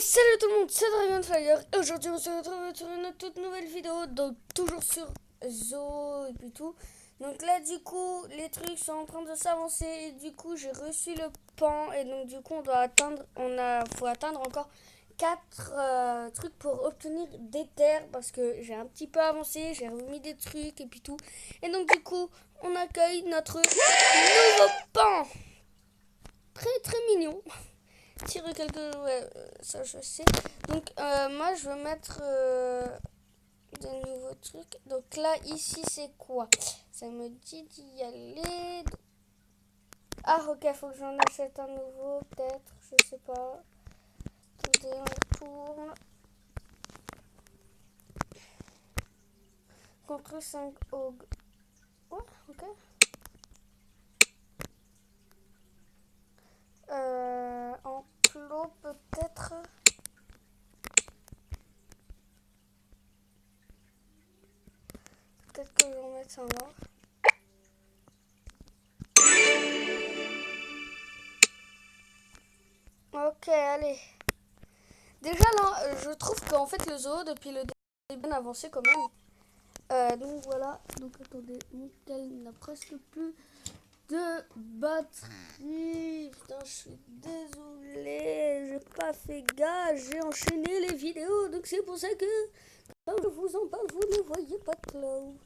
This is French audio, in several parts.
Salut tout le monde, c'est Dragonfire et aujourd'hui on se retrouve sur une toute nouvelle vidéo, donc toujours sur Zo et puis tout. Donc là du coup les trucs sont en train de s'avancer et du coup j'ai reçu le pan et donc du coup on doit atteindre, faut atteindre encore 4 trucs pour obtenir des terres parce que j'ai un petit peu avancé, j'ai remis des trucs et puis tout. Et donc du coup on accueille notre nouveau pan, très mignon. Tirer quelques... Ouais, ça je sais. Donc moi je veux mettre des nouveaux trucs. Donc là ici c'est quoi? Ça me dit d'y aller. Ah ok, faut que j'en achète un nouveau peut-être. Je sais pas. Attendez, on retourne. Contre 5 ogres. Ouais, ok. Enclos peut-être. Peut-être que je vais en mettre un là. Ok, allez. Déjà là, je trouve qu'en fait le zoo depuis le début est bien avancé quand même. Donc voilà, donc attendez, mon tel n'a presque plus de batterie. Putain, je suis désolée, j'ai pas fait gaffe, j'ai enchaîné les vidéos, donc c'est pour ça que quand je vous en parle, vous ne voyez pas Cloud.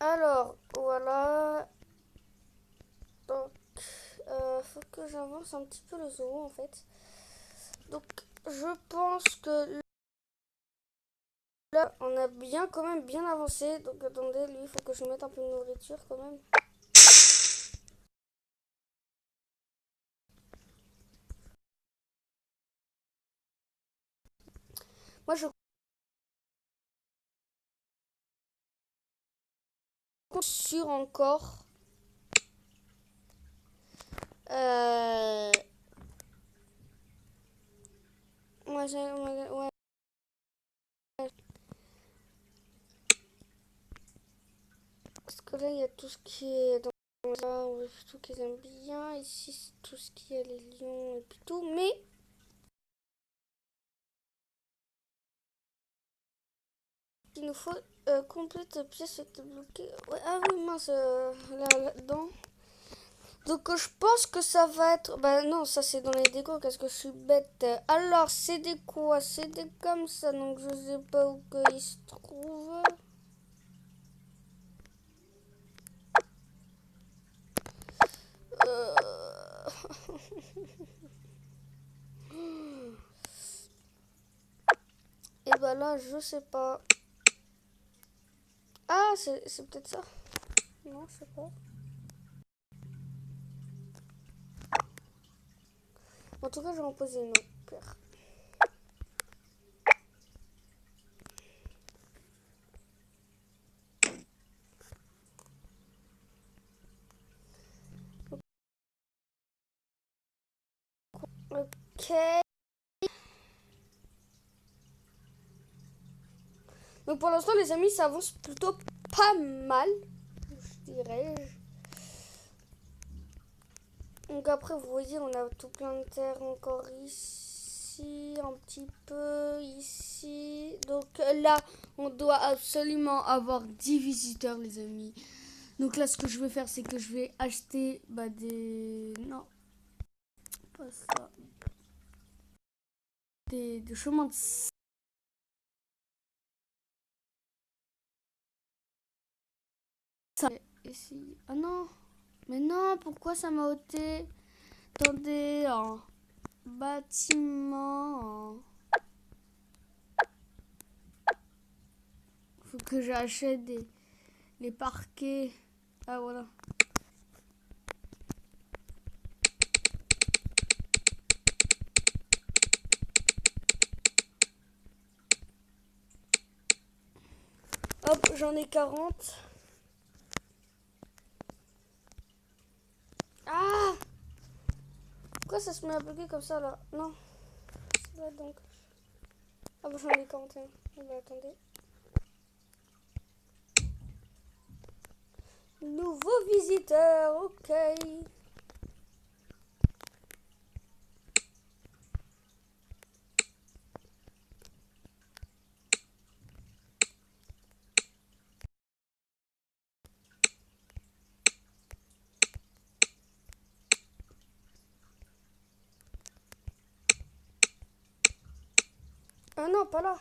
Alors, voilà. Donc, faut que j'avance un petit peu le zoo en fait. Donc, je pense que là, on a bien quand même bien avancé. Donc, attendez, lui, il faut que je mette un peu de nourriture quand même. Moi, je compte sur encore. Euh... Ouais. Parce que là, il y a tout ce qui est dans ça, tout qu'ils aiment bien. Ici, c'est tout ce qui est les lions et puis tout. Mais il nous faut complète pièce bloquée. Ouais, ah oui, mince, là-dedans. Donc je pense que ça va être... Bah non, ça c'est dans les décos, qu'est-ce que je suis bête. Alors, c'est des quoi? C'est des comme ça, donc je sais pas où qu'ils se trouvent. Euh... Et bah là, je sais pas. Ah, c'est peut-être ça. Non, je sais pas. En tout cas, je vais en poser une autre paire. Ok. Donc pour l'instant, les amis, ça avance plutôt pas mal, je dirais. Donc après, vous voyez, on a tout plein de terre encore ici, un petit peu ici. Donc là, on doit absolument avoir 10 visiteurs, les amis. Donc là, ce que je vais faire, c'est que je vais acheter des... Non, pas ça. Des chemins de... Ça. Ici. Ah non. Mais non, pourquoi ça m'a ôté? Attendez, en bâtiment. Faut que j'achète les parquets. Ah voilà. Hop, j'en ai 40. Ah! Pourquoi ça se met à bugger comme ça là? Non. Ça va donc. Ah bah j'en ai 41. Ah bah attendez. Nouveau visiteur, ok. Ah non, pas là.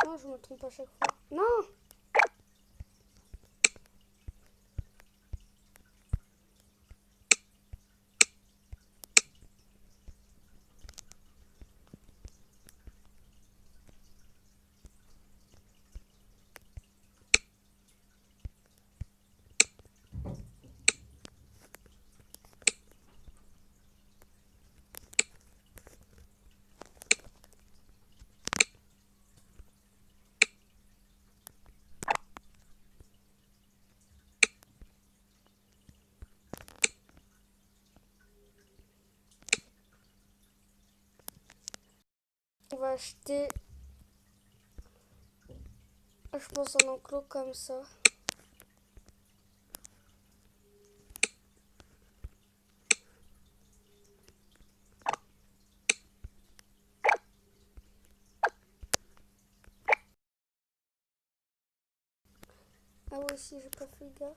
Non, je me trompe à chaque fois. Non! On va acheter, je pense, un enclos comme ça. Ah oui, si, j'ai pas fait gaffe.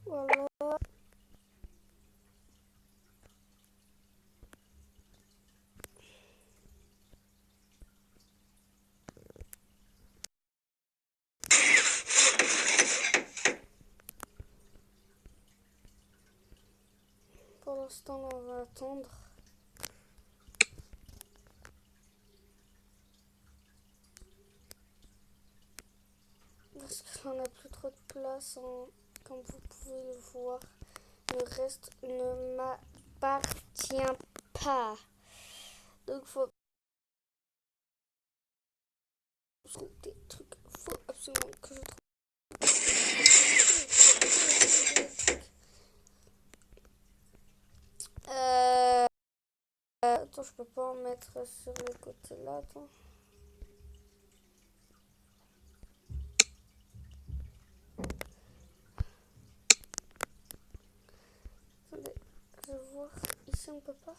Voilà. Pour l'instant, là, on va attendre. Parce que là, on n'a plus trop de place, comme vous pouvez le voir. Le reste ne m'appartient pas. Donc, faut des trucs. Faut absolument que je trouve. Attends, je peux pas en mettre sur les côtés là. Attends. Attendez, je vais voir. Ici, on peut pas.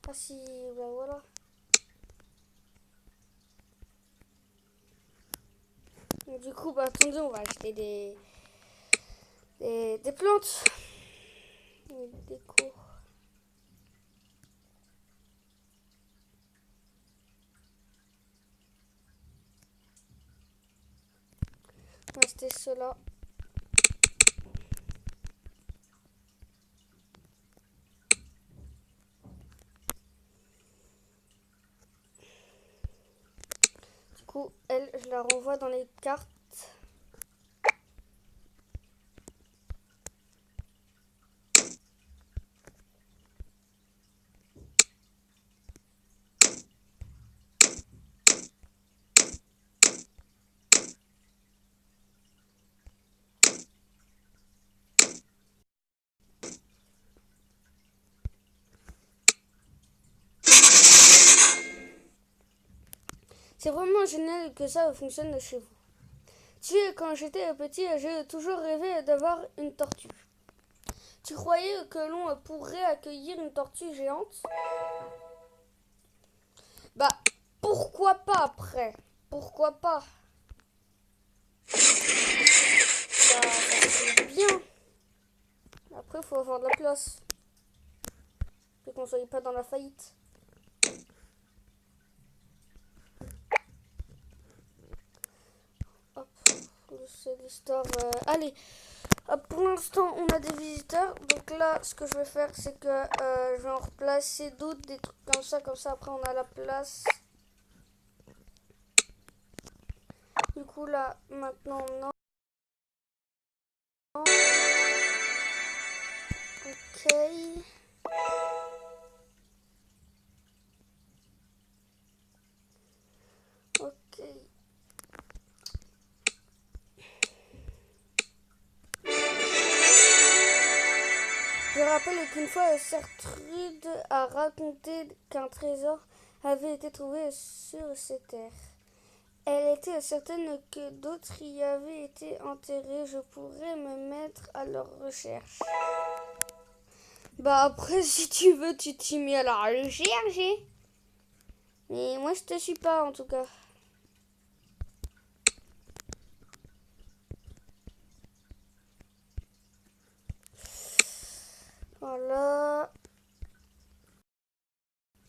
Ah si, bah voilà. Donc, du coup, bah attendez, on va acheter des plantes. Des décos. On va acheter cela. Du coup, elle, je la renvoie dans les cartes. C'est vraiment génial que ça fonctionne chez vous. Tu sais, quand j'étais petit, j'ai toujours rêvé d'avoir une tortue. Tu croyais que l'on pourrait accueillir une tortue géante? Bah, pourquoi pas après? Pourquoi pas? Ça c'est bien. Après, il faut avoir de la place. Et qu'on ne soit pas dans la faillite. Hop, le c'est l'histoire. Allez, pour l'instant, on a des visiteurs. Donc là, ce que je vais faire, c'est que je vais en replacer d'autres, des trucs comme ça. Comme ça, après, on a la place. Du coup, là, maintenant, non. Ok. Ok. Je rappelle qu'une fois, Sertrude a raconté qu'un trésor avait été trouvé sur ces terres. Elle était certaine que d'autres y avaient été enterrés. Je pourrais me mettre à leur recherche. Bah après, si tu veux, tu t'y mets à la recherche. Mais moi, je te suis pas, en tout cas. Voilà.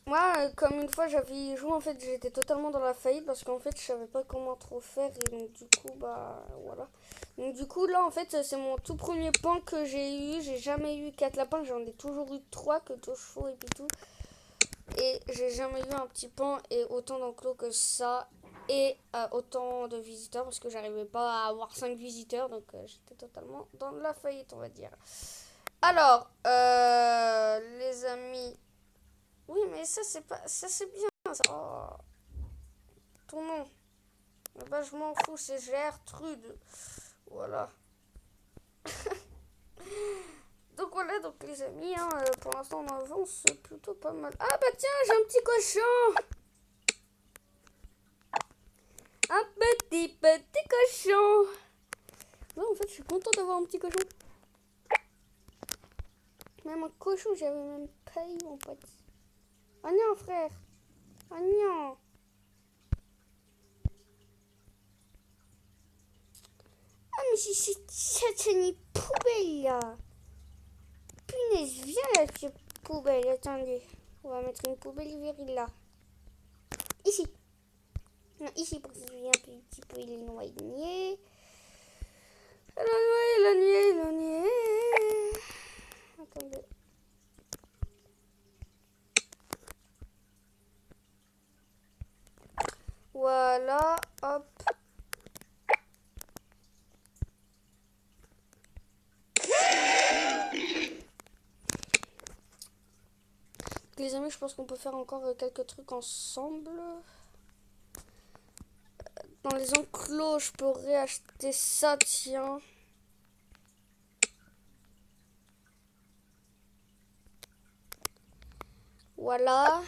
Moi, comme une fois j'avais joué, en fait, j'étais totalement dans la faillite parce qu'en fait, je savais pas comment trop faire et donc du coup, bah voilà. Donc du coup, là, en fait, c'est mon tout premier pan que j'ai eu. J'ai jamais eu 4 lapins, j'en ai toujours eu 3 que deux chevaux et puis tout. Et j'ai jamais eu un petit pan et autant d'enclos que ça et autant de visiteurs parce que j'arrivais pas à avoir 5 visiteurs donc j'étais totalement dans la faillite, on va dire. Alors, les amis. Oui, mais ça, c'est pas. Ça, c'est bien. Ça. Oh, ton nom. Bah, je m'en fous, c'est Gertrude. Voilà. Donc, voilà, donc, les amis, hein, pour l'instant, on avance plutôt pas mal. Ah, bah, tiens, j'ai un petit cochon. Un petit cochon. Ouais, en fait, je suis content d'avoir un petit cochon. Même un cochon, j'avais même pas eu, mon pote. Oh non, frère. Oh non. Ah, mais c'est une poubelle, là. Punaise, viens là, cette poubelle. Attendez. On va mettre une poubelle virile là. Ici. Non, ici pour qu'il y ait un petit peu éloigné. Éloigné. Attendez. Voilà, hop. Les amis, je pense qu'on peut faire encore quelques trucs ensemble. Dans les enclos, je pourrais acheter ça, tiens. Voilà.